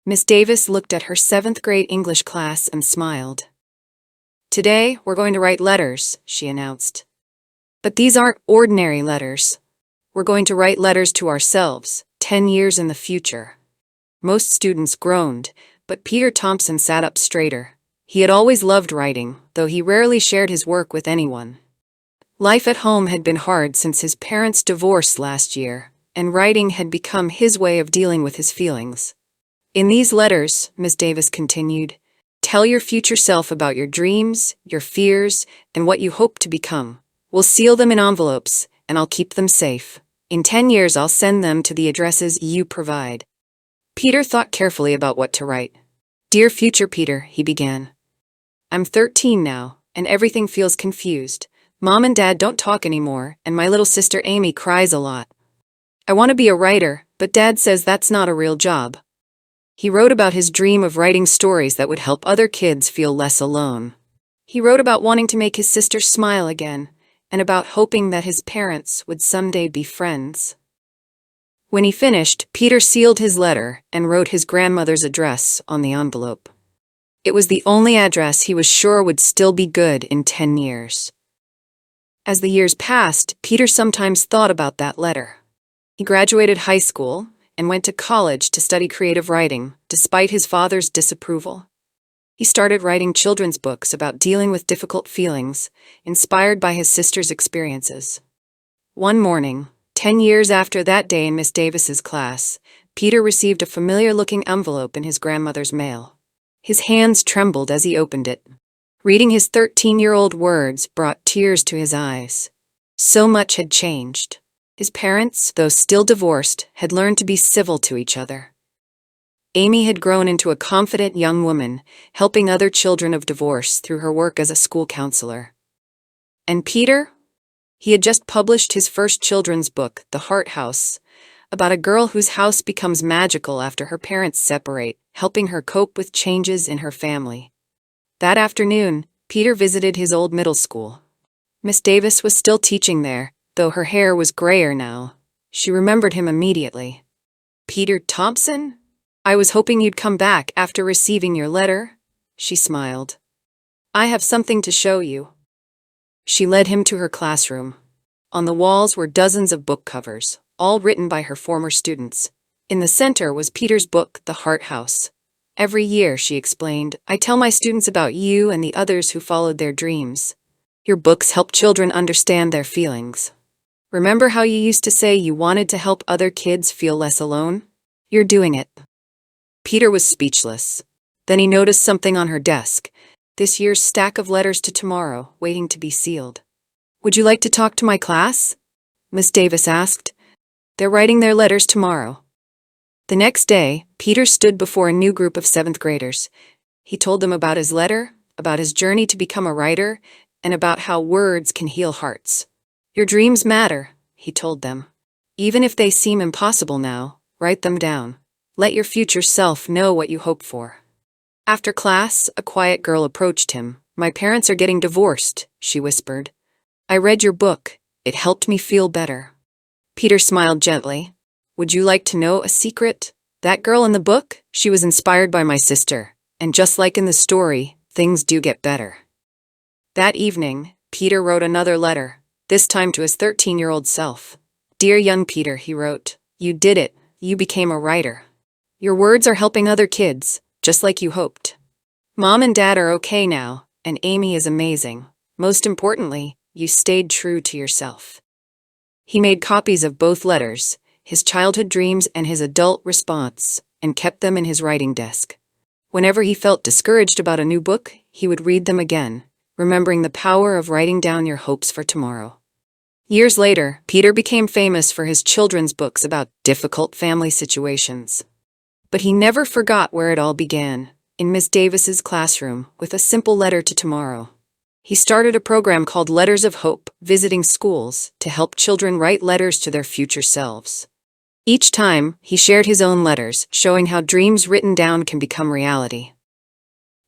Miss Davis looked at her 7th grade English class and smiled. "Today, we're going to write letters," she announced. "But these aren't ordinary letters. We're going to write letters to ourselves, 10 years in the future." Most students groaned, but Peter Thompson sat up straighter. He had always loved writing, though he rarely shared his work with anyone. Life at home had been hard since his parents' divorce last year, and writing had become his way of dealing with his feelings. "In these letters," Miss Davis continued, "tell your future self about your dreams, your fears, and what you hope to become. We'll seal them in envelopes, and I'll keep them safe. In 10 years, I'll send them to the addresses you provide." Peter thought carefully about what to write. "Dear future Peter," he began. "I'm 13 now, and everything feels confused. Mom and Dad don't talk anymore, and my little sister Amy cries a lot. I want to be a writer, but Dad says that's not a real job." He wrote about his dream of writing stories that would help other kids feel less alone. He wrote about wanting to make his sister smile again, and about hoping that his parents would someday be friends. When he finished, Peter sealed his letter and wrote his grandmother's address on the envelope. It was the only address he was sure would still be good in 10 years. As the years passed, Peter sometimes thought about that letter. He graduated high school and went to college to study creative writing, despite his father's disapproval. He started writing children's books about dealing with difficult feelings, inspired by his sister's experiences. One morning, 10 years after that day in Miss Davis's class, Peter received a familiar-looking envelope in his grandmother's mail. His hands trembled as he opened it. Reading his 13-year-old words brought tears to his eyes. So much had changed. His parents, though still divorced, had learned to be civil to each other. Amy had grown into a confident young woman, helping other children of divorce through her work as a school counselor. And Peter? He had just published his first children's book, The Heart House, about a girl whose house becomes magical after her parents separate, helping her cope with changes in her family. That afternoon, Peter visited his old middle school. Miss Davis was still teaching there, though her hair was grayer now. She remembered him immediately. "Peter Thompson? I was hoping you'd come back after receiving your letter," she smiled. "I have something to show you." She led him to her classroom. On the walls were dozens of book covers, all written by her former students. In the center was Peter's book, The Heart House. "Every year," she explained, "I tell my students about you and the others who followed their dreams. Your books help children understand their feelings. Remember how you used to say you wanted to help other kids feel less alone? You're doing it." Peter was speechless. Then he noticed something on her desk, this year's stack of letters to tomorrow, waiting to be sealed. "Would you like to talk to my class?" Miss Davis asked. "They're writing their letters tomorrow." The next day, Peter stood before a new group of 7th graders. He told them about his letter, about his journey to become a writer, and about how words can heal hearts. "Your dreams matter," he told them. "Even if they seem impossible now, write them down. Let your future self know what you hope for." After class, a quiet girl approached him. "My parents are getting divorced," she whispered. "I read your book. It helped me feel better." Peter smiled gently. "Would you like to know a secret? That girl in the book, she was inspired by my sister, and just like in the story, things do get better." That evening, Peter wrote another letter, this time to his 13-year-old self. "Dear young Peter," he wrote, "you did it. You became a writer. Your words are helping other kids, just like you hoped. Mom and Dad are okay now, and Amy is amazing. Most importantly, you stayed true to yourself." He made copies of both letters, his childhood dreams and his adult response, and kept them in his writing desk. Whenever he felt discouraged about a new book, he would read them again, remembering the power of writing down your hopes for tomorrow. Years later, Peter became famous for his children's books about difficult family situations. But he never forgot where it all began, in Miss Davis's classroom, with a simple letter to tomorrow. He started a program called Letters of Hope, visiting schools to help children write letters to their future selves. Each time, he shared his own letters, showing how dreams written down can become reality.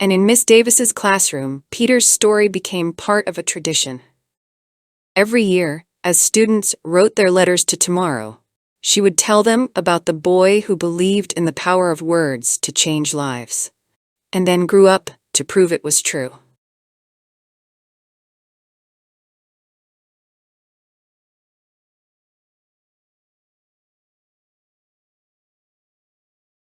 And in Miss Davis's classroom, Peter's story became part of a tradition. Every year, as students wrote their letters to tomorrow, She would tell them about the boy who believed in the power of words to change lives, and then grew up to prove it was true.